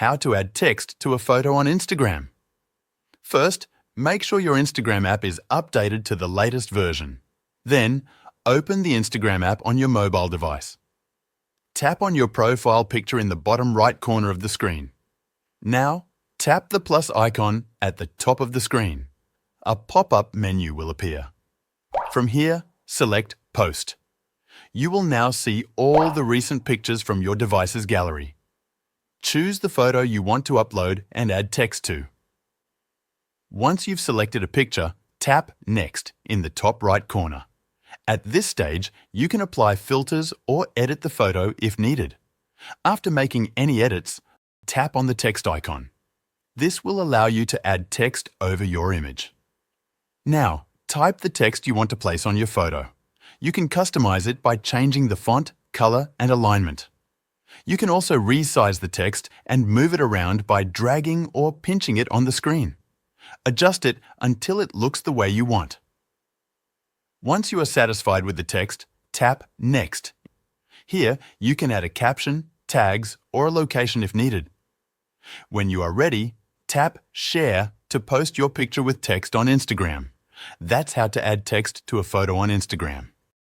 how to add text to a photo on Instagram. First, make sure your Instagram app is updated to the latest version. Then, open the Instagram app on your mobile device. Tap on your profile picture in the bottom right corner of the screen. Now, tap the plus icon at the top of the screen. A pop-up menu will appear. From here, select Post. You will now see all the recent pictures from your device's gallery. Choose the photo you want to upload and add text to. Once you've selected a picture, tap Next in the top right corner. At this stage, you can apply filters or edit the photo if needed. After making any edits, tap on the text icon. This will allow you to add text over your image. Now, type the text you want to place on your photo. You can customize it by changing the font, color, and alignment. You can also resize the text and move it around by dragging or pinching it on the screen. Adjust it until it looks the way you want. Once you are satisfied with the text, tap Next. Here, you can add a caption, tags, or a location if needed. When you are ready, tap Share to post your picture with text on Instagram. That's how to add text to a photo on Instagram.